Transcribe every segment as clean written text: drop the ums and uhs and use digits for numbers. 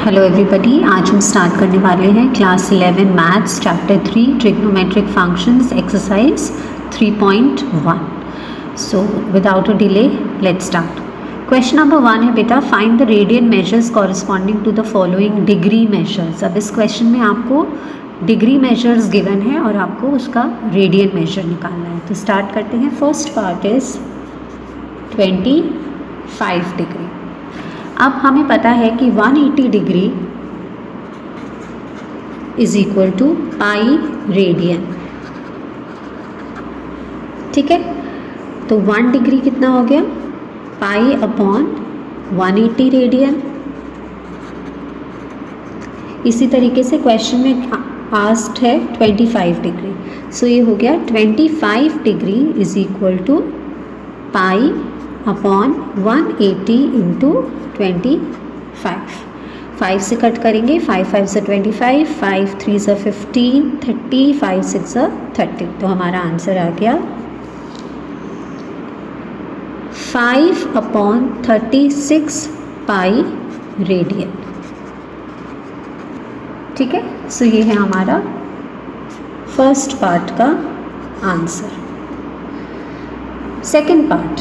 Hello everybody, आज हम start करने वाले हैं class 11 maths chapter 3 trigonometric functions exercise 3.1। So without a delay let's start. Question number 1 है बेटा, find the radian measures corresponding to the following degree measures. अब इस क्वेश्चन में आपको डिग्री मेजर्स गिवन है और आपको उसका रेडियन मेजर निकालना है। तो स्टार्ट करते हैं। First part is 25 degree. अब हमें पता है कि 180 degree is equal to pi radian. ठीक है, तो 1 डिग्री कितना हो गया? Pi upon 180 radian. इसी तरीके से क्वेश्चन में आस्क्ड है 25 डिग्री, सो ये हो गया 25 degree is equal to pi upon 180 into 25। 5 से कट करेंगे, 5 5 से 25, 5 3 से 15, 30, 5 6 से 30। तो हमारा आंसर आ गया 5 अपॉन 36 पाई रेडियन। ठीक है, सो ये है हमारा फर्स्ट पार्ट का answer. Second part,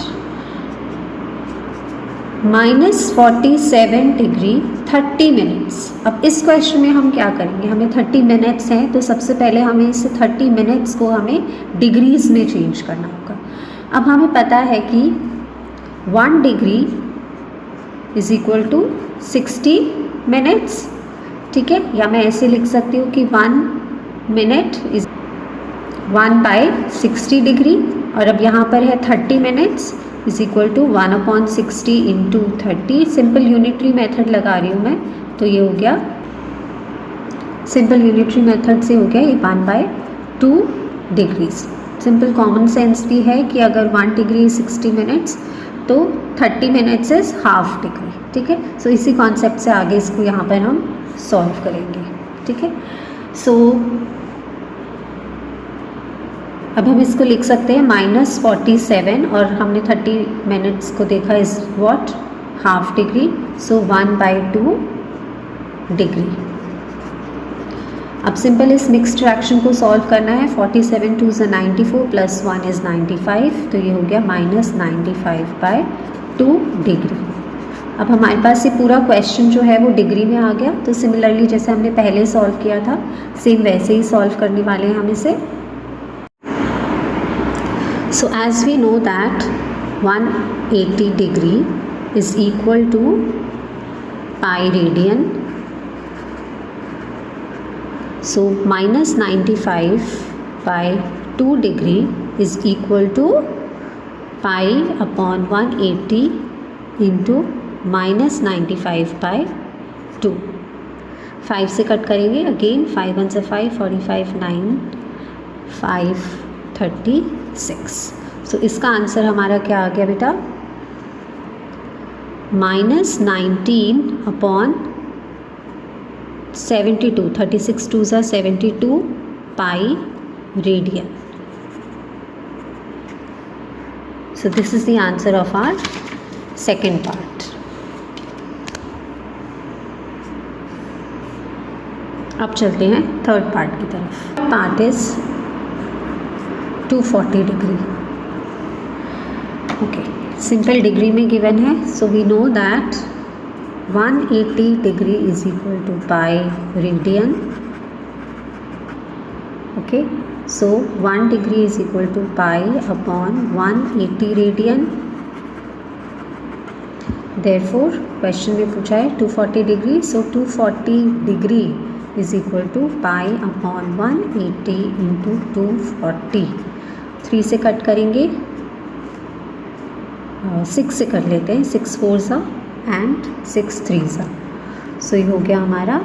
-47 degree 30 minutes. अब इस क्वेश्चन में हम क्या करेंगे, हमें 30 मिनट्स हैं तो सबसे पहले हमें इस 30 मिनट्स को हमें डिग्रीज में चेंज करना होगा। अब हमें पता है कि 1 degree is equal to 60 minutes. ठीक है, या मैं ऐसे लिख सकती हूँ कि 1 मिनट इज 1/60 डिग्री। और अब यहाँ पर है 30 minutes is equal to 1/60 into 30। Simple unitary method लगा रही हूँ मैं, तो ये हो गया सिंपल यूनिटरी मेथड से हो गया ये 1/2 डिग्रीज। सिंपल कॉमन सेंस भी है कि अगर 1 डिग्री 60 मिनट्स तो 30 मिनट्स इज हाफ डिग्री। ठीक है, सो इसी कॉन्सेप्ट से आगे इसको यहाँ पर हम सॉल्व करेंगे। ठीक है, सो अब हम इसको लिख सकते हैं -47 और हमने 30 मिनट्स को देखा is what, half degree, so 1/2 degree. अब सिंपल इस मिक्स्ड फ्रैक्शन को सॉल्व करना है। 47 2 is 94 प्लस 1 is 95, तो ये हो गया -95/2 डिग्री। अब हमारे पास ये पूरा क्वेश्चन जो है वो डिग्री में आ गया। तो सिमिलरली जैसे हमने पहले सॉल्व किया था सेम वैसे ही सॉल्व करने वाले हैं हम इसे। So as we know that 180 degree is equal to pi radian, so -95/2 degree is equal to pi upon 180 into -95/2। 5 से कट करेंगे, अगेन 5 1 से 5, 45 9, 5 36। सो इसका आंसर हमारा क्या आ गया बेटा? -19 अपॉन 72, 36 2 सा 72 pi radian. So this is the answer of our second part. अब चलते हैं थर्ड पार्ट की तरफ। Part is 240 degree. Okay, simple degree में गिवन है, so we know that 180 degree is equal to pi radian. Okay, so 1 degree is equal to pi upon 180 radian. Therefore question में पूछा है 240 degree, so 240 degree is equal to pi upon 180 into 240। 3 से cut करेंगे, 6 से कर लेते हैं, 6 4 सा एंड 6 3 सा। सो ये हो गया हमारा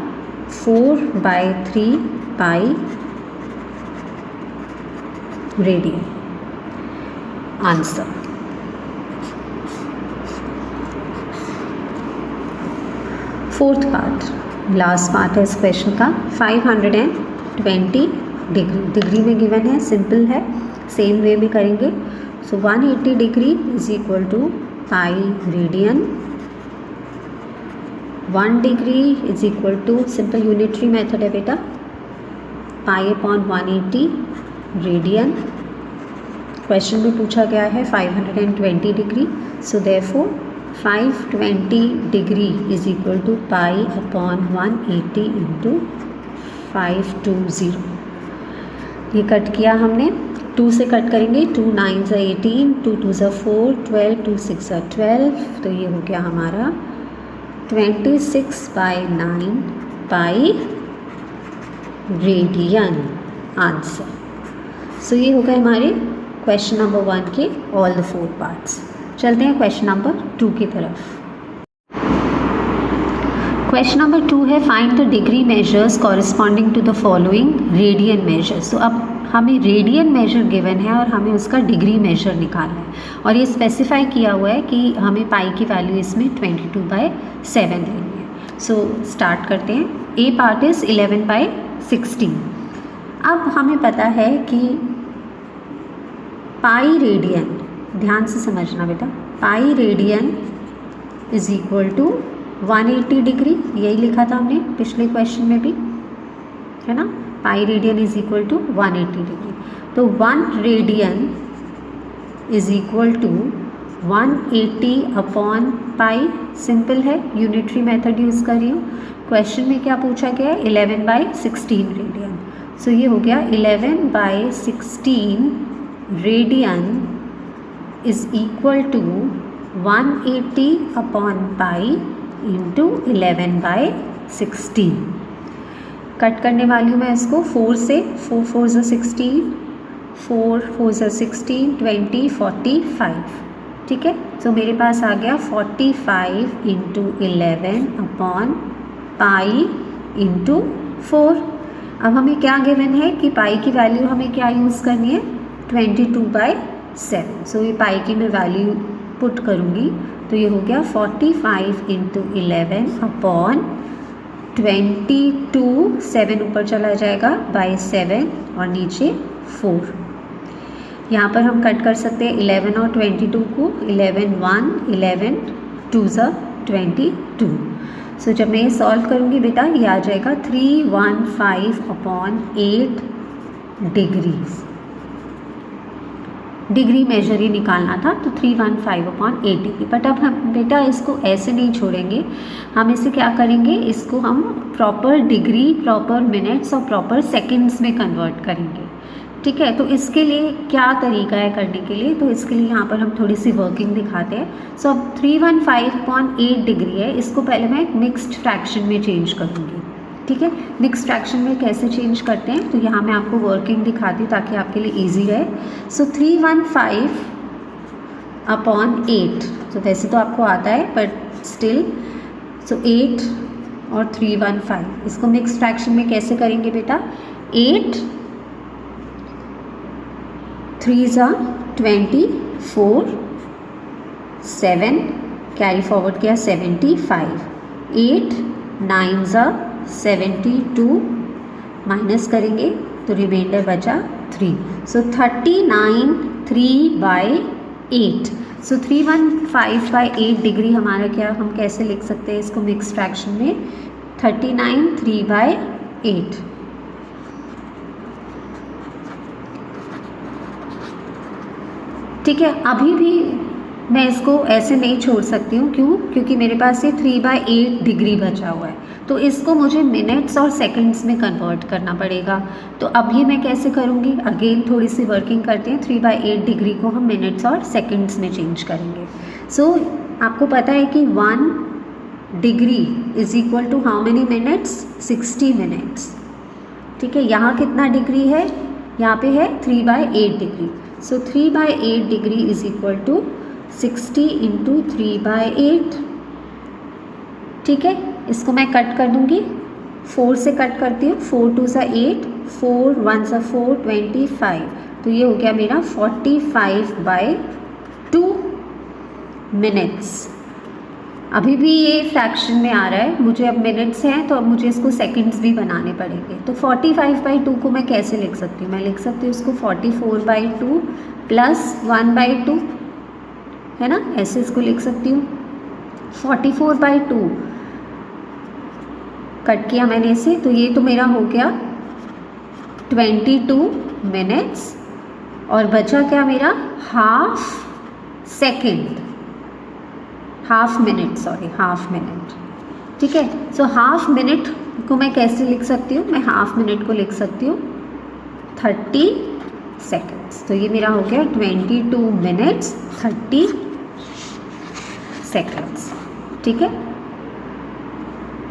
4/3 pi radian. Answer. Fourth part, last part है इस क्वेश्चन का। 520 डिग्री, डिग्री में गिवन है, सिंपल है, सेम वे में करेंगे। So 180 degree is equal to pi radian. 1 degree is equal to, simple unitary method है बेटा, पाई अपॉन 180 रेडियन। क्वेश्चन में पूछा गया है 520 degree, so therefore 520 degree is equal to pi upon 180 into 520। ये कट किया हमने, 2 से कट करेंगे, 2 9 18, 2 2 4, 12, 2 6 12, तो ये हो गया हमारा 26/9 पाई रेडियन आंसर। सो ये हो गए हमारे क्वेश्चन नंबर 1 के ऑल द 4 पार्ट्स। चलते हैं क्वेश्चन नंबर 2 की तरफ। क्वेश्चन नंबर 2 है find the degree measures corresponding to the following radian measures. तो अब हमें रेडियन मेजर गिवन है और हमें उसका डिग्री मेजर निकालना है, और ये स्पेसिफाई किया हुआ है कि हमें पाई की वैल्यू इसमें 22/7 लेनी है। सो स्टार्ट करते हैं। ए पार्ट इज़ 11/16। अब हमें पता है कि पाई रेडियन, ध्यान से समझना बेटा, pi radian is equal to 180 degree, यही लिखा था हमने पिछले क्वेश्चन में भी, है ना। Pi radian is equal to 180 degree, तो 1 radian is equal to 180 upon pi. Simple है, यूनिटरी मेथड यूज़ कर रही हूँ। क्वेश्चन में क्या पूछा गया है, 11/16 रेडियन। सो ये हो गया 11/16 radian is equal to 180 upon pi into 11/16। Cut करने वाली हूँ मैं इसको 4 से, 4 4 16, 4 4 16, 20, 45, ठीक है। तो मेरे पास आ गया 45 इंटू 11 अपॉन पाई इंटू 4। अब हमें क्या गिवन है कि पाई की वैल्यू हमें क्या यूज़ करनी है, 22/7। सो ये पाई की मैं वैल्यू पुट करूँगी, तो ये हो गया 45 इंटू 11 अपॉन 22, 7 ऊपर चला जाएगा बाई 7 और नीचे 4। यहाँ पर हम कट कर सकते हैं 11 और 22 को, 11 1, 11 2 22। सो जब मैं ये सॉल्व करूँगी बेटा, ये आ जाएगा 315 अपॉन 8 डिग्रीज। डिग्री मेजर ही निकालना था, तो 315 अपॉन 8 डिग्री। बट अब हम बेटा इसको ऐसे नहीं छोड़ेंगे, हम इसे क्या करेंगे, इसको हम प्रॉपर डिग्री, प्रॉपर मिनट्स और प्रॉपर सेकंड्स में कन्वर्ट करेंगे, ठीक है। तो इसके लिए क्या तरीका है करने के लिए, तो इसके लिए यहाँ पर हम थोड़ी सी वर्किंग दिखाते हैं। सो अब 315 अपॉन 8 डिग्री है, इसको पहले मैं मिक्स्ड फ्रैक्शन में चेंज करूँगी, ठीक है। मिक्स फ्रैक्शन में कैसे चेंज करते हैं, तो यहाँ मैं आपको वर्किंग दिखाती हूँ ताकि आपके लिए इजी रहे। सो 315 अपॉन 8, तो वैसे तो आपको आता है बट स्टिल, सो 8 और 315, इसको मिक्स फ्रैक्शन में कैसे करेंगे बेटा, 8 3 24, 7 कैरी फॉरवर्ड किया 75, 8 9 72, माइनस करेंगे तो रिमाइंडर बचा 3। सो 39 3/8। सो 315/8 डिग्री हमारा क्या, हम कैसे लिख सकते हैं इसको मिक्स फ्रैक्शन में, 39 3/8। ठीक है। अभी भी मैं इसको ऐसे नहीं छोड़ सकती हूँ, क्यों, क्योंकि मेरे पास ये 3/8 डिग्री बचा हुआ है, तो इसको मुझे मिनट्स और सेकंड्स में कन्वर्ट करना पड़ेगा। तो अब ये मैं कैसे करूँगी, अगेन थोड़ी सी वर्किंग करते हैं। 3/8 डिग्री को हम मिनट्स और सेकंड्स में चेंज करेंगे। सो आपको पता है कि 1 degree is equal to how many minutes, 60 minutes, ठीक है। यहाँ कितना डिग्री है, यहाँ पे है 3/8 degree. So 3/8 degree is equal to 60 into 3/8, ठीक है। इसको मैं कट कर दूँगी, 4 से कट करती हूँ, 4 2 8, 4 1 4, 25, तो ये हो गया मेरा 45/2 मिनट्स। अभी भी ये फ्रैक्शन में आ रहा है, मुझे अब मिनट्स हैं तो अब मुझे इसको सेकंड्स भी बनाने पड़ेंगे। तो 45/2 को मैं कैसे लिख सकती हूँ, मैं लिख सकती हूँ इसको 44/2 प्लस 1/2, है ना, ऐसे इसको लिख सकती हूँ। 44/2 कट किया मैंने इसे, तो ये तो मेरा हो गया 22 मिनट्स और बचा क्या मेरा हाफ मिनट। ठीक है, सो हाफ मिनट को मैं कैसे लिख सकती हूँ, मैं हाफ मिनट को लिख सकती हूँ 30 सेकेंड्स। तो ये मेरा हो गया 22 मिनट्स 30 सेकेंड्स। ठीक है,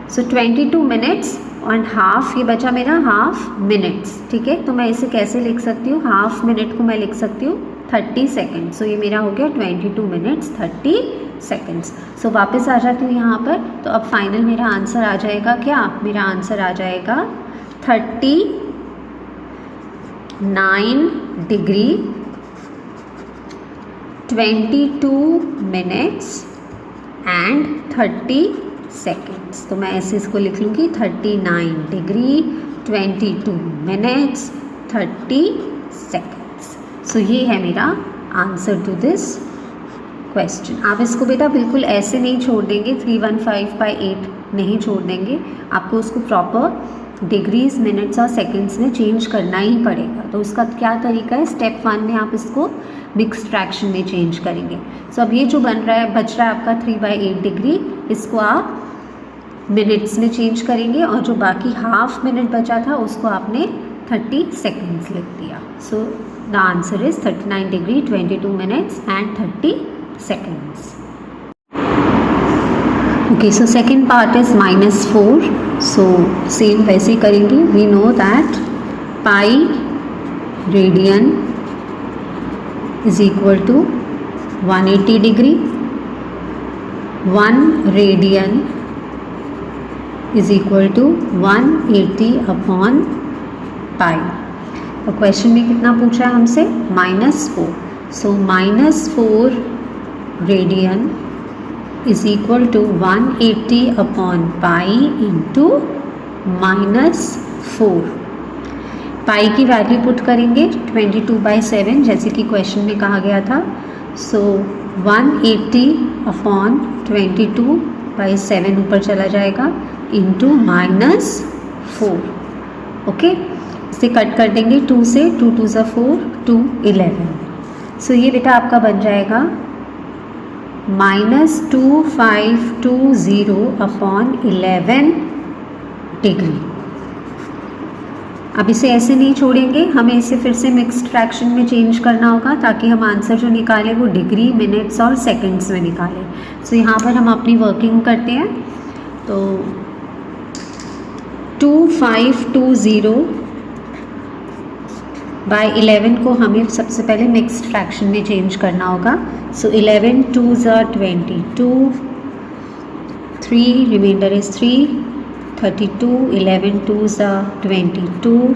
सो 22 मिनट्स और हाफ, ये बचा मेरा हाफ मिनट्स। ठीक है, तो मैं इसे कैसे लिख सकती हूँ, हाफ मिनट को मैं लिख सकती हूँ 30 सेकेंड्स। सो ये मेरा हो गया 22 मिनट्स 30 सेकेंड्स। सो वापस आ जाती हूँ यहाँ पर, तो अब फाइनल मेरा आंसर आ जाएगा क्या, मेरा आंसर आ जाएगा 39 डिग्री 22 मिनट्स एंड 30 सेकेंड्स। तो मैं ऐसे इसको लिख लूँगी 39 डिग्री 22 मिनट्स 30 सेकेंड्स। सो ये है मेरा आंसर टू दिस क्वेश्चन। आप इसको बेटा बिल्कुल ऐसे नहीं छोड़ देंगे, 315/8 नहीं छोड़ देंगे, आपको उसको प्रॉपर डिग्रीज मिनट्स और सेकेंड्स में चेंज करना ही पड़ेगा। तो उसका क्या तरीका है, स्टेप 1 में आप इसको मिक्स्ड फ्रैक्शन में चेंज करेंगे। सो अब ये जो बच रहा है आपका 3/8 डिग्री, इसको आप मिनट्स में चेंज करेंगे और जो बाकी हाफ मिनट बचा था उसको आपने 30 सेकेंड्स लिख दिया। So the answer is 39 degree 22 minutes and 30 seconds. Okay, so second part is -4. So same वैसे ही करेंगे. We know that pi radian is equal to 180 degree. 1 radian is equal to 180 upon pi. और question में कितना पूछा है हमसे, -4. So -4 radian is equal to 180 upon pi into -4। Pi की value put करेंगे 22/7 जैसे कि क्वेश्चन में कहा गया था। सो 180 अपॉन 22/7 ऊपर चला जाएगा इंटू -4। ओके, इसे कट कर देंगे 2 से, 2 2 ज़ा 4, 2 11। सो ये बेटा आपका बन जाएगा -2520 अपॉन 11 डिग्री। अब इसे ऐसे नहीं छोड़ेंगे, हमें इसे फिर से मिक्स्ड फ्रैक्शन में चेंज करना होगा ताकि हम आंसर जो निकालें वो डिग्री मिनट्स और सेकंड्स में निकालें। सो यहाँ पर हम अपनी वर्किंग करते हैं। तो 2520 बाय 11 को हमें सबसे पहले मिक्स्ड फ्रैक्शन में चेंज करना होगा। सो 11 2 ज़ा 22, 3 रिमाइंडर इज 3, 32, 11 2 ज़ा 22,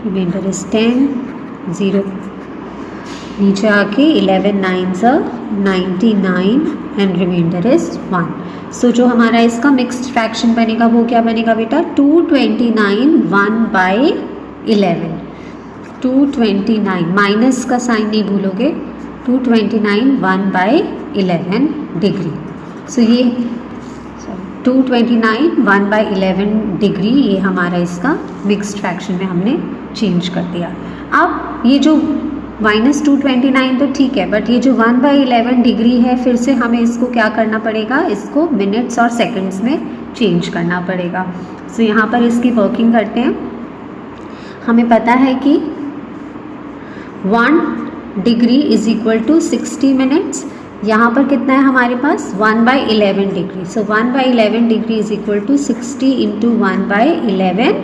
रिमाइंडर इज 10, 0 नीचे आके 11 9 ज़ा 99 एंड रिमाइंडर इज 1। सो जो हमारा इसका मिक्स्ड फ्रैक्शन बनेगा वो क्या बनेगा बेटा, 229 1/11। 229 माइनस का साइन नहीं भूलोगे, 229 1/11 डिग्री। सो ये 229 1/11 डिग्री ये हमारा इसका मिक्स्ड फ्रैक्शन में हमने चेंज कर दिया। अब ये जो -229 तो ठीक है, बट ये जो 1/11 डिग्री है फिर से हमें इसको क्या करना पड़ेगा, इसको मिनट्स और सेकंड्स में चेंज करना पड़ेगा। सो यहाँ पर इसकी वर्किंग करते हैं। हमें पता है कि 1 degree is equal to 60 minutes. यहाँ पर कितना है हमारे पास 1/11 degree. So 1/11 degree is equal to 60 into 1/11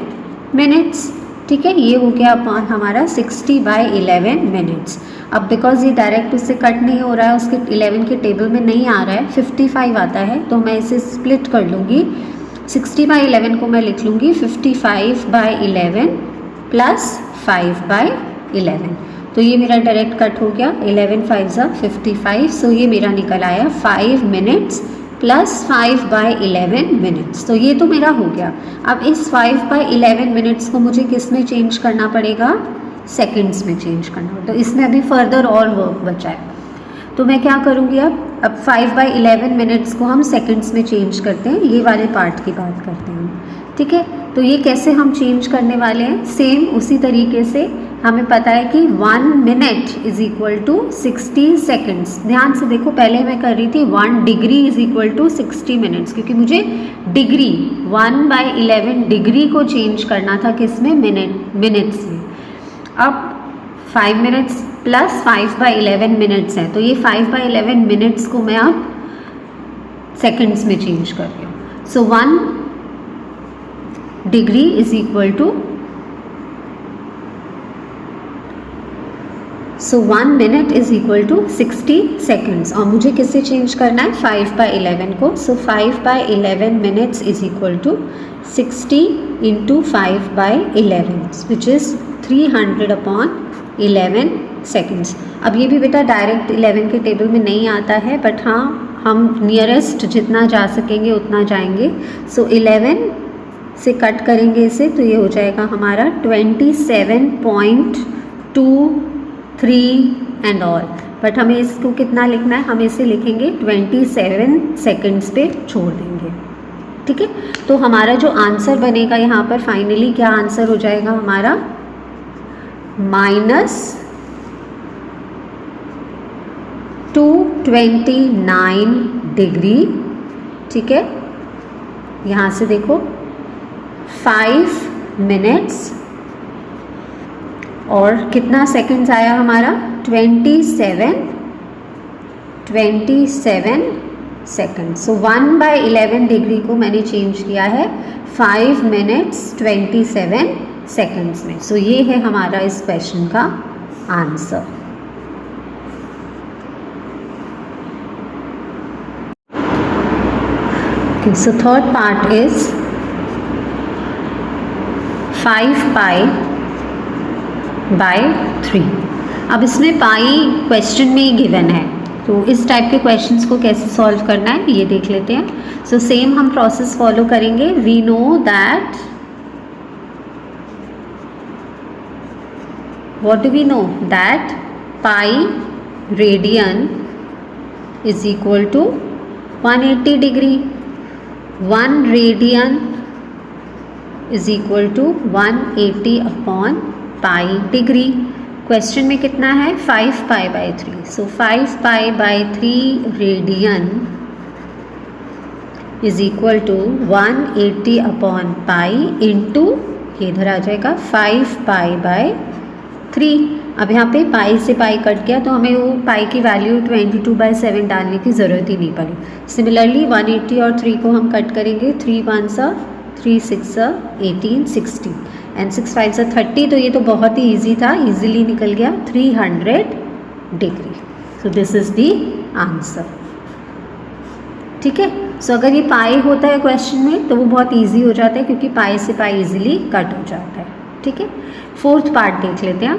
minutes. ठीक है, ये हो गया हमारा 60/11 मिनट्स। अब बिकॉज ये डायरेक्ट उससे कट नहीं हो रहा है, उसके 11 के टेबल में नहीं आ रहा है, 55 आता है, तो मैं इसे स्प्लिट कर लूँगी। 60/11 को मैं लिख लूँगी 55/11 प्लस 5/11। तो ये मेरा डायरेक्ट कट हो गया, 11 5 ज़ा 55। सो ये मेरा निकल आया 5 मिनट्स प्लस 5/11 मिनट्स। तो ये तो मेरा हो गया। अब इस 5/11 मिनट्स को मुझे किस में चेंज करना पड़ेगा, सेकंड्स में चेंज करना होगा। तो इसमें अभी फर्दर और वर्क बचा है। तो मैं क्या करूँगी अब 5/11 मिनट्स को हम सेकंड्स में चेंज करते हैं, ये वाले पार्ट की बात करते हैं, ठीक है। तो ये कैसे हम चेंज करने वाले हैं, सेम उसी तरीके से हमें पता है कि 1 minute is equal to 60 seconds. ध्यान से देखो, पहले मैं कर रही थी 1 degree is equal to 60 minutes, क्योंकि मुझे डिग्री 1/11 डिग्री को चेंज करना था किसमें, मिनट्स में। अब 5 मिनट्स प्लस 5/11 मिनट्स है, तो ये 5/11 मिनट्स को मैं अब सेकेंड्स में चेंज कर रही हूँ। So 1 degree is equal to 1 minute is equal to 60 seconds, और मुझे किससे चेंज करना है, 5/11 को। So 5/11 minutes is equal to 60 into 5/11 which is 300/11 seconds. अब ये भी बेटा डायरेक्ट 11 के टेबल में नहीं आता है, बट हाँ हम नियरेस्ट जितना जा सकेंगे उतना जाएंगे। सो 11 से कट करेंगे इसे, तो ये हो जाएगा हमारा 27.23 एंड ऑल। बट हमें इसको कितना लिखना है, हम इसे लिखेंगे 27 सेकेंड्स पे छोड़ देंगे, ठीक है। तो हमारा जो आंसर बनेगा यहाँ पर फाइनली क्या आंसर हो जाएगा हमारा, -229 डिग्री, ठीक है। यहाँ से देखो 5 मिनट्स और कितना सेकंड्स आया हमारा, 27 सेकंड। सो 1/11 डिग्री को मैंने चेंज किया है 5 मिनट्स 27 सेकंड्स में। सो ये है हमारा इस क्वेश्चन का answer. Okay, so third part is 5π/3। अब इसमें पाई क्वेश्चन में ही गिवन है, तो इस टाइप के क्वेश्चंस को कैसे सॉल्व करना है ये देख लेते हैं। सो सेम हम प्रोसेस फॉलो करेंगे। We know that, what do we know, that pi radian is equal to 180 degree. 1 radian is equal to 180/पाई डिग्री। क्वेश्चन में कितना है, 5π/3। So 5π/3 radian is equal to 180/पाई इंटू, ये इधर आ जाएगा 5π/3। अब यहाँ पे पाई से पाई कट गया, तो हमें वो पाई की वैल्यू 22/7 डालने की ज़रूरत ही नहीं पड़ी। सिमिलरली 180 और 3 को हम कट करेंगे, 3 1s 3 6 18 60 एंड 6 5 30। तो ये तो बहुत ही ईजी था, ईजिली निकल गया 300 degree. So this is the answer, ठीक है। सो अगर ये पाई होता है क्वेश्चन में तो वो बहुत ईजी हो जाता है, क्योंकि पाई से पाई ईजिली कट हो जाता है, ठीक है। फोर्थ पार्ट देख लेते हैं।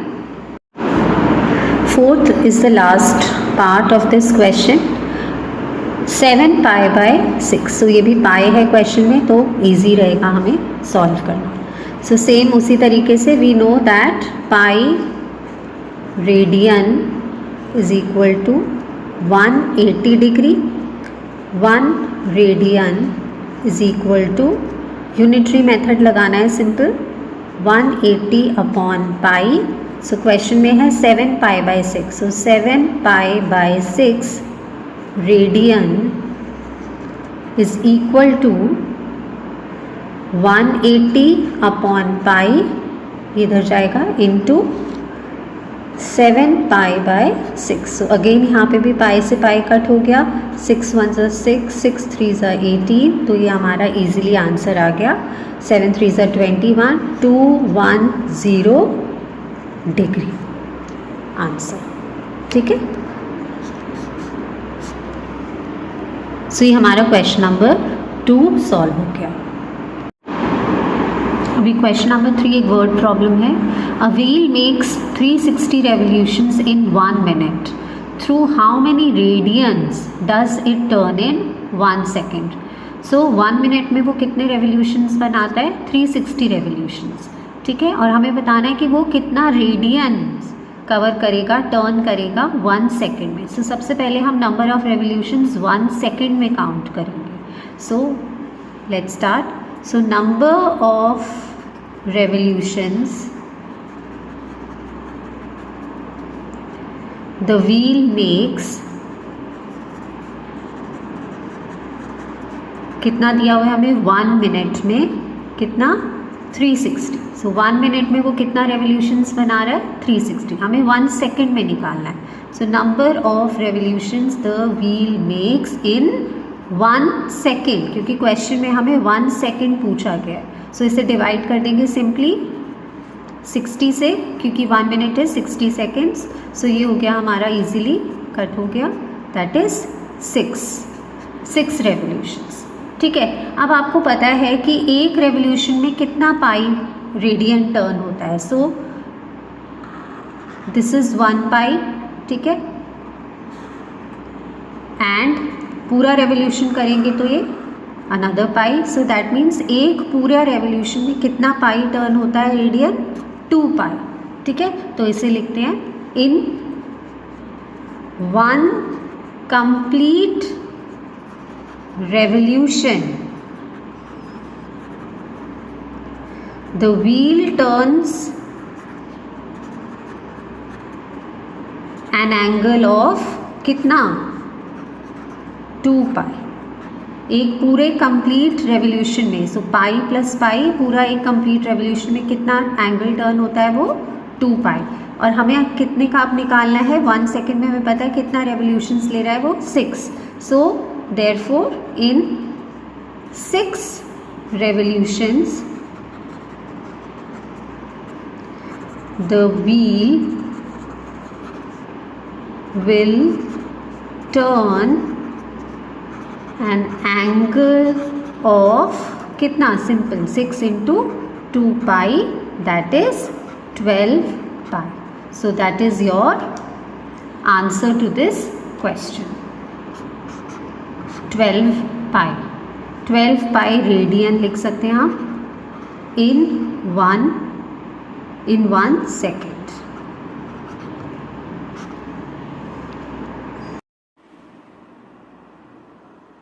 Fourth is the last part of this question, 7π/6। So ये भी पाई है क्वेश्चन में, तो ईजी रहेगा हमें सॉल्व करना। सो सेम उसी तरीके से we know that pi radian is equal to 180 degree. 1 radian is equal to, unitary method लगाना है सिंपल, 180/पाई। सो क्वेश्चन में है 7π/6। So 7π/6 radian is equal to 180/पाई, इधर जाएगा इंटू 7π/6। सो अगेन यहाँ पे भी पाई से पाई कट हो गया, 6 1s 6 6 3s 18। तो ये हमारा इजीली आंसर आ गया, 7 3s 21 210 डिग्री आंसर, ठीक है। सो ये हमारा क्वेश्चन नंबर 2 सॉल्व हो गया। अभी क्वेश्चन नंबर 3 एक वर्ड प्रॉब्लम है। A wheel makes 360 revolutions in 1 minute, through how many radians does it turn in 1 second. So 1 minute में वो कितने रेवोल्यूशंस बनाता है, 360 रेवोल्यूशंस, ठीक है। और हमें बताना है कि वो कितना रेडियंस कवर करेगा, टर्न करेगा 1 सेकेंड में। सो सबसे पहले हम नंबर ऑफ रेवोल्यूशंस 1 सेकेंड में काउंट करेंगे। So let's start. So number of revolutions the wheel makes, कितना दिया हुआ है हमें 1 मिनट में, कितना 360। सो 1 मिनट में वो कितना रेवोल्यूशंस बना रहा है 360। हमें 1 सेकेंड में निकालना है। So number of revolutions the wheel makes in 1 second, क्योंकि क्वेश्चन में हमें 1 सेकेंड पूछा गया है। सो इसे डिवाइड कर देंगे सिंपली 60 से, क्योंकि 1 मिनट है 60 सेकेंड्स। सो ये हो गया हमारा इजीली कट हो गया, दैट इज 6 रेवोल्यूशंस। ठीक है, अब आपको पता है कि एक रेवोल्यूशन में कितना पाई रेडियन टर्न होता है। सो दिस इज 1 पाई, ठीक है, एंड पूरा रेवोल्यूशन करेंगे तो ये another pi. So that means एक पूरा रेवोल्यूशन में कितना पाई टर्न होता है रेडियन 2 पाई। ठीक है, तो इसे लिखते हैं इन 1 complete revolution the wheel turns an angle of कितना 2 पाई एक पूरे कंप्लीट रेवोल्यूशन में। सो पाई प्लस पाई पूरा एक कंप्लीट रेवोल्यूशन में कितना एंगल टर्न होता है वो 2 पाई। और हमें कितने का आप निकालना है 1 सेकेंड में, हमें पता है कितना रेवोल्यूशंस ले रहा है वो 6। सो therefore in 6 revolutions the wheel will turn an angle of कितना simple 6 into 2 pi, that is 12 pi. So that is your answer to this question. 12 pi, 12 pi radian लिख सकते हैं आप in 1 second.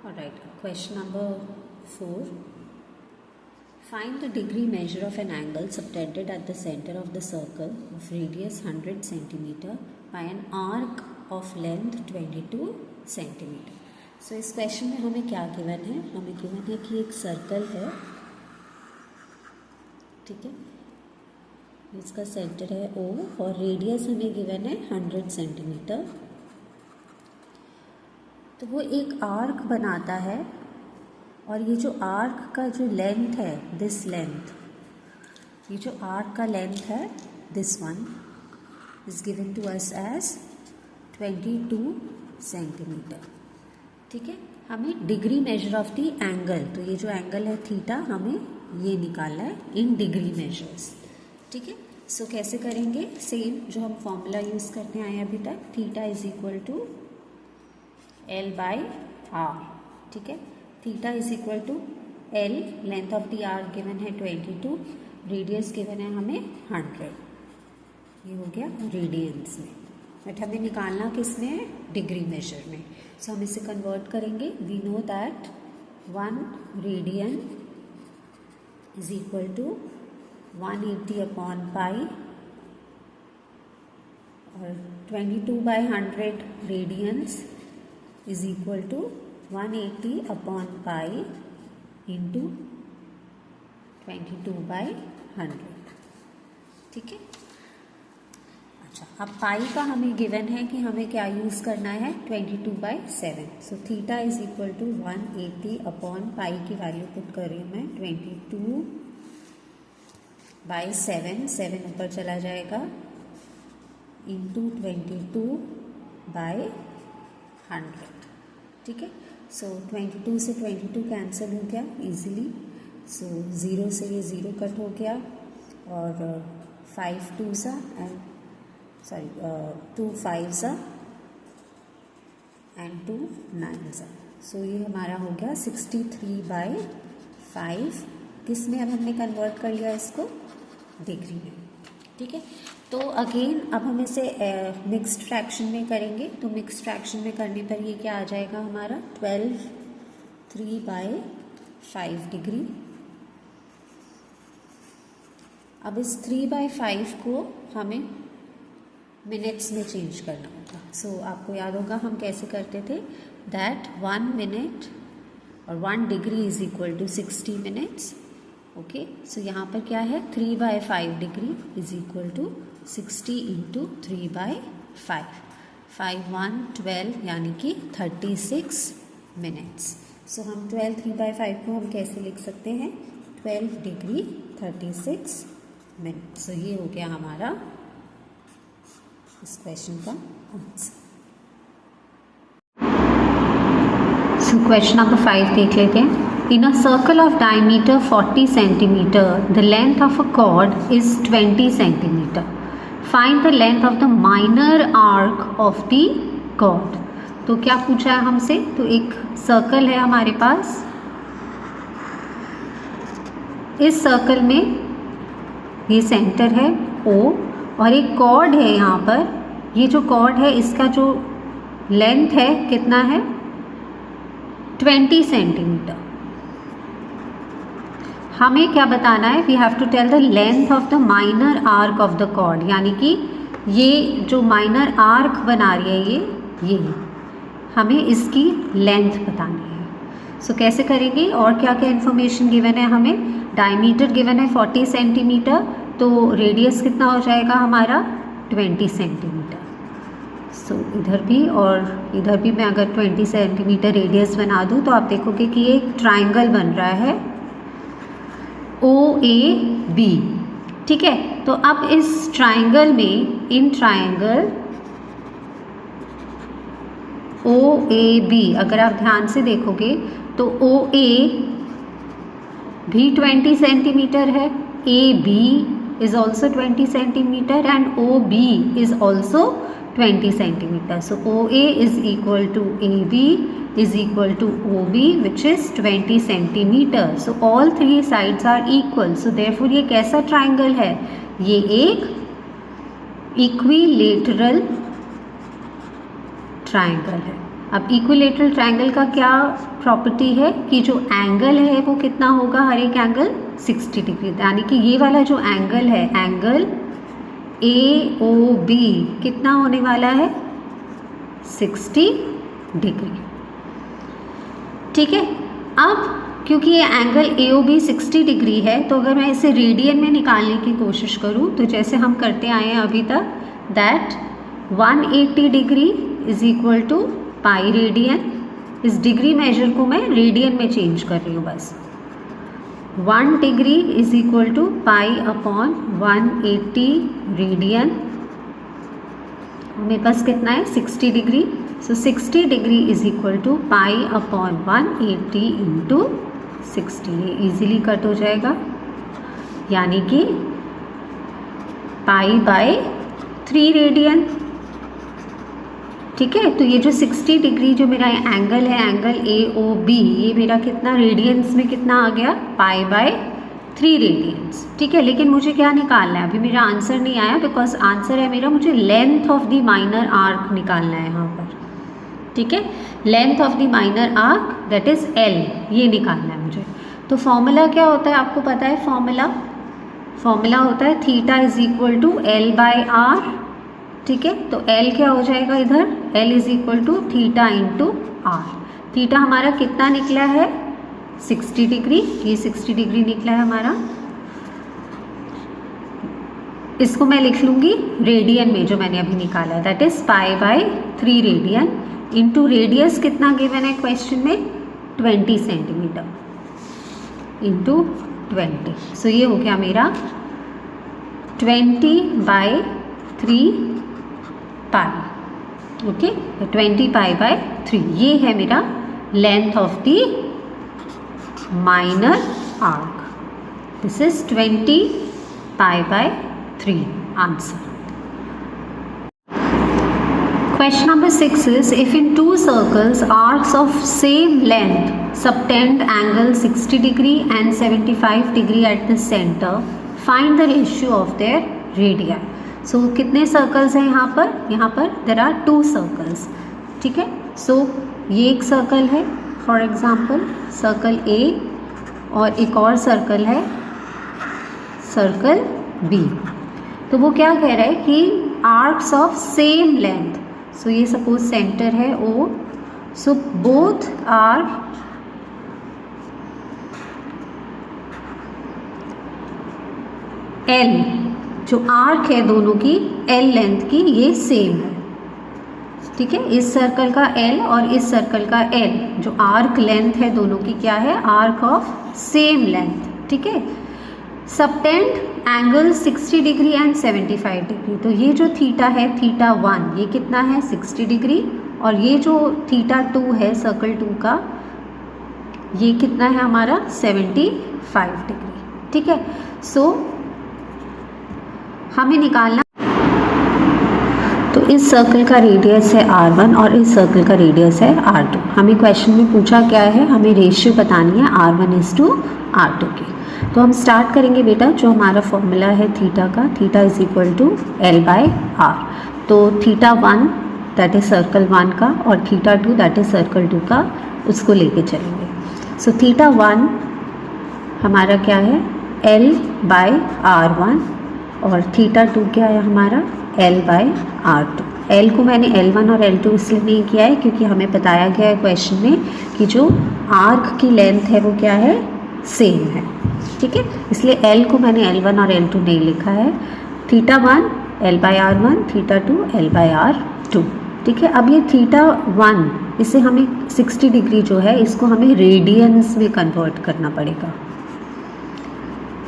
Alright, question number 4, find the degree measure of an angle subtended at the centre of the circle of radius 100 centimetre by an arc of length 22 centimetre. So इस question में हमें क्या given है, हमें given है कि एक circle है, ठीक है, इसका सेंटर है O और रेडियस हमें गिवन है 100 सेंटीमीटर। तो वो एक आर्क बनाता है और ये जो आर्क का जो लेंथ है, दिस लेंथ, ये जो आर्क का लेंथ है this one is given to us as 22 centimetre. ठीक है, हमें degree measure of the angle, तो ये जो एंगल है थीटा, हमें ये निकालना है इन डिग्री मेजर्स। ठीक है, सो कैसे करेंगे, सेम जो हम फॉर्मूला यूज़ करते आए अभी तक, theta is equal to L by R. ठीक है, theta is equal to L, length of the arc given है 22, रेडियस गिवन है हमें 100, ये हो गया रेडियंस में, बट हमें निकालना किस में है, डिग्री मेजर में। सो हम इसे कन्वर्ट करेंगे। We know that 1 radian is equal to 180 upon pi और 22/100 radians is equal to 180 upon pi into 22/100। ठीक है, अच्छा, अब पाई का हमें गिवन है कि हमें क्या यूज़ करना है 22/7। So theta is equal to 180 upon pi की वैल्यू पुट कर रही हूँ मैं 22/7, 7 ऊपर चला जाएगा, इंटू 22/100। ठीक है, सो 22 से 22 कैंसिल हो गया इजीली। सो 0 से ये 0 कट हो गया और 5 2 सा एंड 2 5 सा एंड 2 9 सा। सो ये हमारा हो गया 63/5। किस में अब हमने कन्वर्ट कर लिया इसको, डिग्री में। ठीक है, तो अगेन अब हम इसे मिक्स्ड फ्रैक्शन में करेंगे। तो मिक्स्ड फ्रैक्शन में करने पर ये क्या आ जाएगा हमारा 12 3/5 डिग्री। अब इस 3/5 को हमें मिनट्स में चेंज करना होगा। सो आपको याद होगा हम कैसे करते थे, दैट 1 मिनट और 1 degree is equal to 60 minutes. Okay, so यहाँ पर क्या है 3/5 degree is equal to 60 into 3/5, 5 1 12 यानी कि 36 मिनट्स। सो हम 12 3/5 को हम कैसे लिख सकते हैं, 12 डिग्री 36 मिनट। सो ये हो गया हमारा इस क्वेश्चन का आंसर। सो क्वेश्चन नंबर 5 देख लेते हैं। In a circle of diameter 40 centimeter, the length of a chord is 20 centimeter. Find the length of the minor arc of the chord. तो क्या पूछा है हमसे, तो एक सर्कल है हमारे पास, इस सर्कल में ये सेंटर है O और एक कॉर्ड है यहाँ पर। ये जो कॉर्ड है इसका जो लेंथ है कितना है 20 सेंटीमीटर। हमें क्या बताना है, we have to tell the length of the minor arc of the chord, यानी कि ये जो माइनर आर्क बना रही है ये हमें इसकी लेंथ बतानी है। सो कैसे करेंगे, और क्या क्या इन्फॉर्मेशन गिवन है हमें, डायमीटर गिवन है 40 सेंटीमीटर, तो रेडियस कितना हो जाएगा हमारा 20 सेंटीमीटर। सो इधर भी और इधर भी मैं अगर 20 सेंटीमीटर रेडियस बना दूँ तो आप देखोगे कि ये एक ट्राइंगल बन रहा है OAB। ठीक है, तो अब इस ट्राइंगल में, इन ट्राइंगल OAB अगर आप ध्यान से देखोगे तो OA भी 20 सेंटीमीटर है, AB is also 20 centimeter and OB is also 20 centimeter. So OA is equal to AB is equal to OB which is 20 centimeter. So all three sides are equal. So therefore ये कैसा triangle है, ये एक equilateral triangle है। अब equilateral triangle का क्या property है कि जो एंगल है वो कितना होगा, हर एक एंगल 60 डिग्री, यानी कि ये वाला जो एंगल है एंगल AOB कितना होने वाला है 60 डिग्री। ठीक है, अब क्योंकि ये एंगल AOB 60 डिग्री है तो अगर मैं इसे रेडियन में निकालने की कोशिश करूँ तो जैसे हम करते आए हैं अभी तक, that 180 degree is equal to pi radian. इस डिग्री मेजर को मैं रेडियन में चेंज कर रही हूँ बस। 1 degree is equal to pi upon 180 radian. मेरे पास कितना है 60 degree, so 60 degree is equal to pi upon 180 into 60। ये ईजिली कट हो जाएगा, यानी कि पाई बाय 3 रेडियन। ठीक है, तो ये जो 60 डिग्री जो मेरा एंगल है, एंगल AOB, ये मेरा कितना रेडियंस में कितना आ गया, पाई बाय 3 रेडियंस। ठीक है, लेकिन मुझे क्या निकालना है, अभी मेरा आंसर नहीं आया बिकॉज आंसर है मेरा, मुझे length of the minor arc निकालना है यहाँ पर। ठीक है, length of the minor arc that is L, ये निकालना है मुझे। तो फॉर्मूला क्या होता है आपको पता है, फॉर्मूला होता है theta is equal to L by R। ठीक है, तो L क्या हो जाएगा इधर, L is equal to theta into R। Theta हमारा कितना निकला है 60 डिग्री, ये 60 डिग्री निकला है हमारा। इसको मैं लिख लूँगी रेडियन में जो मैंने अभी निकाला है, that is pi by 3 radian into radius कितना गिवन है क्वेश्चन में 20 सेंटीमीटर इंटू 20। सो ये हो गया मेरा 20/3 पाई। ओके, 20 पाई बाय 3 ये है मेरा length of the minor arc. This is 20 pi by 3 answer. Question number 6 is, if in two circles arcs of same length subtend angle 60 degree and 75 degree at the center, find the ratio of their radii. सो कितने circles हैं यहाँ पर there are 2 circles, ठीक है। सो ये एक circle है for example circle A, और एक और सर्कल है सर्कल बी। तो वो क्या कह रहा है कि आर्क्स ऑफ सेम लेंथ, सो ये सपोज सेंटर है ओ, सो बोथ आर एल, जो आर्क है दोनों की एल लेंथ की ये सेम है, ठीक है। इस सर्कल का एल और इस सर्कल का एल, जो आर्क लेंथ है दोनों की क्या है, आर्क ऑफ सेम लेंथ, ठीक है। Subtend angle 60 degree and 75 degree. तो ये जो थीटा है थीटा 1 ये कितना है 60 डिग्री, और ये जो थीटा 2 है सर्कल 2 का ये कितना है हमारा 75 डिग्री, ठीक है। सो हमें निकालना, तो इस सर्कल का रेडियस है r1 और इस सर्कल का रेडियस है r2। हमें क्वेश्चन में पूछा क्या है, हमें रेशियो बतानी है r1:r2 की। तो हम स्टार्ट करेंगे बेटा, जो हमारा फॉर्मूला है थीटा का, theta is equal to L/r। तो थीटा 1 दैट इज सर्कल 1 का और थीटा 2 दैट इज सर्कल 2 का, उसको लेके चलेंगे। सो थीटा 1 हमारा क्या है L/r1 और थीटा 2 क्या है हमारा L/r2। L को मैंने L1 और L2 इसलिए नहीं किया है क्योंकि हमें बताया गया है क्वेश्चन में कि जो आर्क की लेंथ है वो क्या है, सेम है, ठीक है। इसलिए L को मैंने L1 और L2 नहीं लिखा है। थीटा 1 L/r1, थीटा 2 L/r2, ठीक है। अब ये थीटा 1 इसे हमें 60 डिग्री जो है इसको हमें रेडियंस में कन्वर्ट करना पड़ेगा,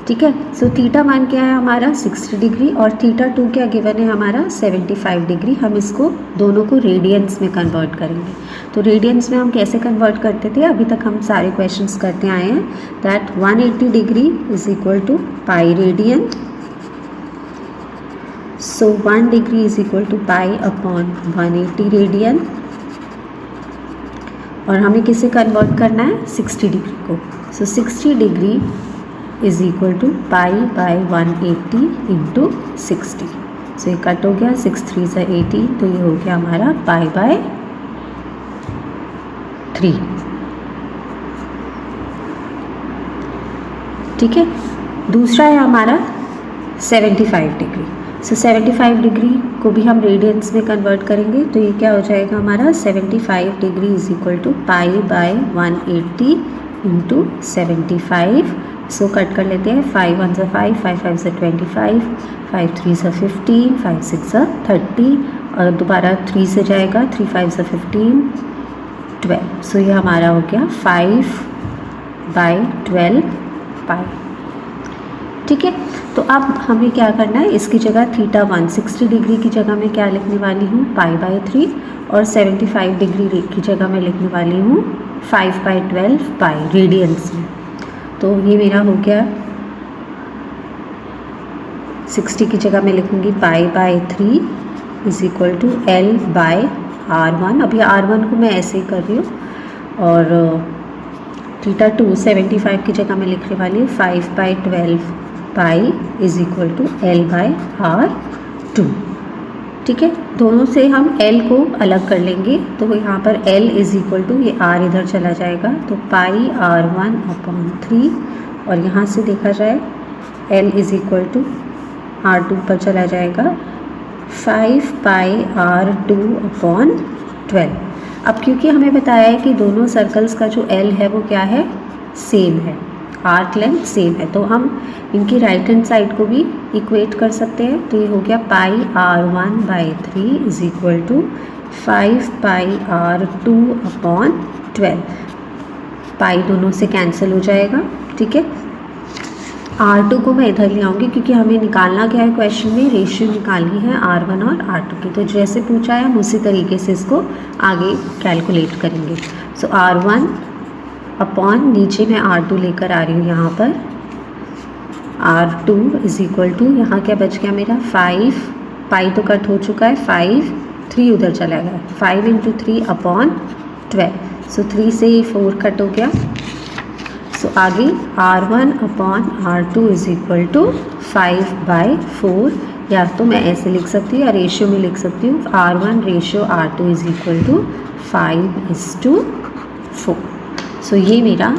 ठीक है। सो थीटा 1 क्या है हमारा 60 डिग्री और थीटा 2 क्या गिवन है हमारा 75 डिग्री। हम इसको दोनों को रेडियंस में कन्वर्ट करेंगे। तो रेडियंस में हम कैसे कन्वर्ट करते थे, अभी तक हम सारे क्वेश्चंस करते आए हैं, that 180 degree is equal to pi radian. So 1 degree is equal to pi upon 180 radian, और हमें किसे कन्वर्ट करना है 60 डिग्री को। So 60 degree is equal to pi by 180 into 60। So ये कट हो गया, 6 3 से 80, तो ये हो गया हमारा पाई बाय 3, ठीक है। दूसरा है हमारा 75 डिग्री। सो 75 डिग्री को भी हम रेडियंस में कन्वर्ट करेंगे, तो ये क्या हो जाएगा हमारा 75 degree is equal to pi by 180 into 75। So cut कर लेते हैं, 5 1 से 5, 5 5 से 25, 5 3 से 15, 5 6 से 30, और दोबारा 3 से जाएगा, 3 5 से 15, 12। सो ये हमारा हो गया 5/12 पाई, ठीक है। तो अब हमें क्या करना है, इसकी जगह थीटा 1 60 डिग्री की जगह मैं क्या लिखने वाली हूँ पाई/3, और 75 डिग्री की जगह मैं लिखने वाली हूँ 5/12 पाई रेडियंस में। तो ये मेरा हो गया 60 की जगह मैं लिखूँगी पाई/3 इज इक्वल टू L/r1। अभी r1 को मैं ऐसे ही कर रही हूँ, और थीटा 2 75 की जगह मैं लिखने वाली हूँ 5/12 pi is equal to L/r2, ठीक है। दोनों से हम L को अलग कर लेंगे, तो यहाँ पर L इज इक्वल टू ये R इधर चला जाएगा, तो पाई r1 अपॉन 3, और यहाँ से देखा जाए L is equal to r2 पर चला जाएगा 5πr2 अपॉन 12। अब क्योंकि हमें बताया है कि दोनों सर्कल्स का जो L है वो क्या है, सेम है, आर्क लेंथ सेम है, तो हम इनकी राइट हैंड साइड को भी इक्वेट कर सकते हैं। तो ये हो गया πr1/3 is equal to 5πr2 upon 12। Pi दोनों से कैंसिल हो जाएगा, ठीक है। r2 को मैं इधर ले आऊँगी क्योंकि हमें निकालना क्या है, क्वेश्चन में रेशियो निकालनी है r1 और r2 की। तो जैसे पूछा है हम उसी तरीके से इसको आगे कैलकुलेट करेंगे। सो r1 अपॉन नीचे मैं r2 लेकर आ रही हूँ यहाँ पर, r2 इज इक्वल टू यहाँ क्या बच गया मेरा 5, पाई तो कट हो चुका है, 5 3 उधर चला गया, 5 × 3 अपॉन 12। सो 3 से 4 कट हो गया। सो आगे r1 upon r2 is equal to 5/4, या तो मैं ऐसे लिख सकती हूँ या रेशियो में लिख सकती हूँ, R1 ratio R2 is equal to 5:4। So ये मेरा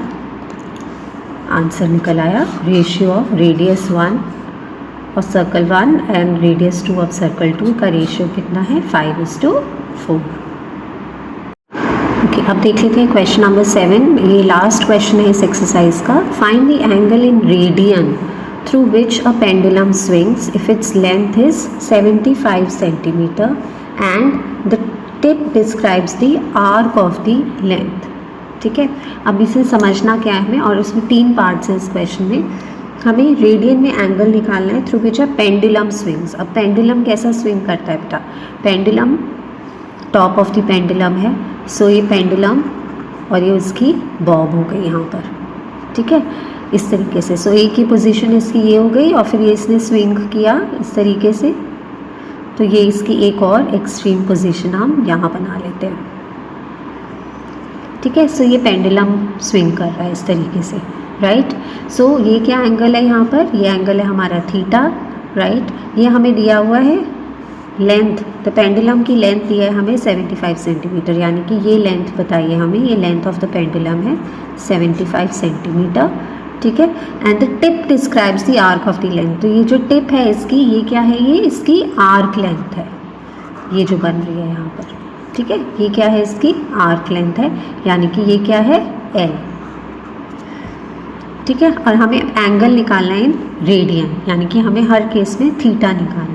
आंसर निकल आया। Ratio of radius 1 of circle 1 and radius 2 of circle 2 का रेशियो कितना है, 5:4। ओके, अब देख लेते हैं क्वेश्चन नंबर 7। ये लास्ट क्वेश्चन है इस एक्सरसाइज का। Find the angle in radian through which a pendulum swings if its length is 75 centimeter and the tip describes the arc of the length। ठीक है, अब इसे समझना क्या है हमें, और उसमें 3 पार्ट्स हैं इस क्वेश्चन में। हमें रेडियन में एंगल निकालना है through which a pendulum swings. अब पेंडुलम कैसा स्विंग करता है बेटा, pendulum top of the pendulum है, सो ये पेंडुलम और ये उसकी बॉब हो गई यहाँ पर। ठीक है, इस तरीके से। सो एक ही पोजीशन इसकी ये हो गई और फिर ये इसने स्विंग किया इस तरीके से, तो ये इसकी एक और एक्सट्रीम पोजीशन हम यहाँ बना लेते हैं। ठीक है, सो ये पेंडुलम स्विंग कर रहा है इस तरीके से, राइट। सो ये क्या एंगल है यहाँ पर, ये एंगल है हमारा थीटा, राइट। ये हमें दिया हुआ है लेंथ, तो पेंडुलम की लेंथ दिया है हमें 75 सेंटीमीटर, यानी कि ये लेंथ बताइए हमें, ये लेंथ ऑफ द पेंडुलम है 75 सेंटीमीटर। ठीक है, and the tip describes the arc of the length. तो ये जो टिप है इसकी, ये क्या है, ये इसकी आर्क लेंथ है, ये जो बन रही है यहाँ पर। ठीक है, ये क्या है, इसकी आर्क लेंथ है, यानी कि ये क्या है, L। ठीक है, और हमें एंगल निकालना है इन रेडियन, यानी कि हमें हर केस में थीटा निकालना है।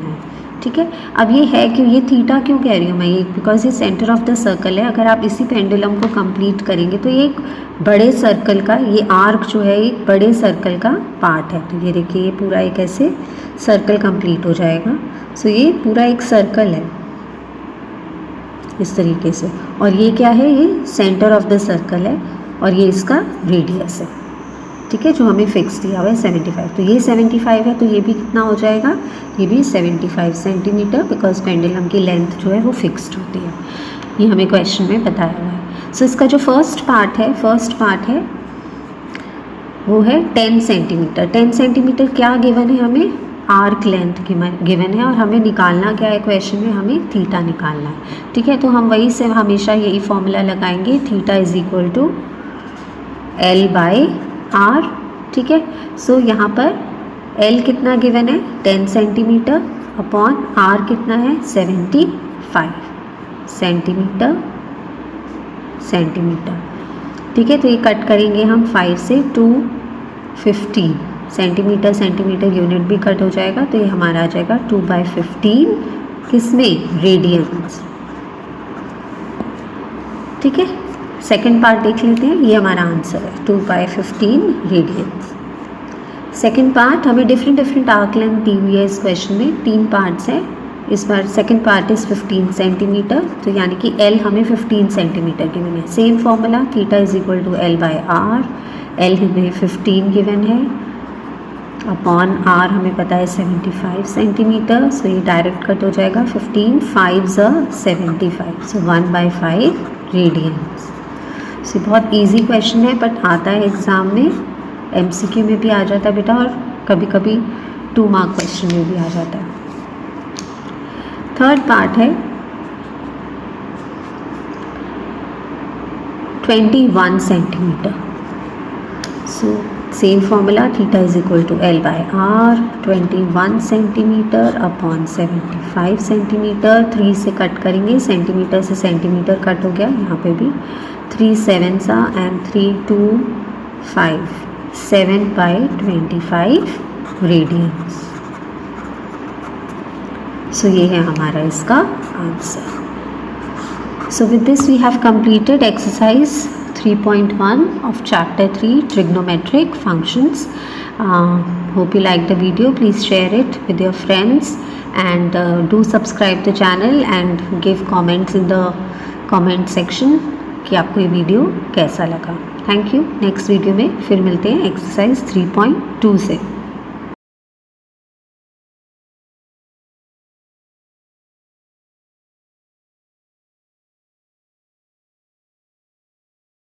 ठीक है, अब ये है कि ये थीटा क्यों कह रही हूँ मैं, ये बिकॉज ये सेंटर ऑफ द सर्कल है। अगर आप इसी पेंडुलम को कंप्लीट करेंगे तो ये एक बड़े सर्कल का, ये आर्क जो है एक बड़े सर्कल का पार्ट है। तो ये देखिए, ये पूरा एक ऐसे सर्कल कंप्लीट हो जाएगा। सो ये पूरा एक सर्कल है इस तरीके से, और ये क्या है, ये सेंटर ऑफ द सर्कल है और ये इसका रेडियस है। ठीक है, जो हमें फिक्स दिया हुआ है 75। तो ये 75 है, तो ये भी कितना हो जाएगा, ये भी 75 सेंटीमीटर, बिकॉज पेंडुलम की लेंथ जो है वो फिक्स्ड होती है। ये हमें क्वेश्चन में बताया हुआ है। सो इसका जो फर्स्ट पार्ट है वो है 10 सेंटीमीटर। 10 सेंटीमीटर क्या गिवन है हमें, आर्क लेंथ गिवन है, और हमें निकालना क्या है क्वेश्चन में, हमें थीटा निकालना है। ठीक है, तो हम वही से हमेशा यही फॉर्मूला लगाएंगे, theta is equal to L/R। ठीक है, सो यहाँ पर L कितना गिवन है, 10 सेंटीमीटर अपॉन R कितना है, 75 सेंटीमीटर। ठीक है, तो ये कट करेंगे हम 5 से, 215 सेंटीमीटर यूनिट भी कट हो जाएगा, तो ये हमारा आ जाएगा 2/15 किसमें, रेडियंस। ठीक है, सेकेंड पार्ट देख लेते हैं, ये हमारा आंसर है 2/15 रेडियंस। सेकेंड पार्ट हमें डिफरेंट आर्क लेंथ दी हुई है इस क्वेश्चन में, 3 पार्ट्स है इस बार। सेकेंड पार्ट इज 15 सेंटीमीटर, तो यानी कि L हमें 15 सेंटीमीटर गिवन है। Same formula, theta is equal to L/R। L हमें 15 गिवन है अपॉन R हमें पता है 75 सेंटीमीटर, सो ये डायरेक्ट कट हो जाएगा, 15 5 75, सो 1/5 रेडियंस। सो बहुत इजी क्वेश्चन है, बट आता है एग्ज़ाम में, MCQ में भी आ जाता है बेटा, और कभी कभी 2 मार्क क्वेश्चन में भी आ जाता है। थर्ड पार्ट है 21 centimetre. So same formula, theta is equal to L/R, 21 centimetre upon 75 centimetre. 3 से कट करेंगे, सेंटीमीटर से सेंटीमीटर कट हो गया, यहाँ पे भी 3 7 एंड 3 2 5, 7/25 रेडियंस। सो ये है हमारा इसका answer. So with this we have completed exercise 3.1 of chapter 3 trigonometric functions. Hope you like the video. Please share it with your friends and do subscribe the channel and give comments in the comment section कि आपको ये video कैसा लगा। Thank you. Next video में फिर मिलते हैं exercise 3.2 से।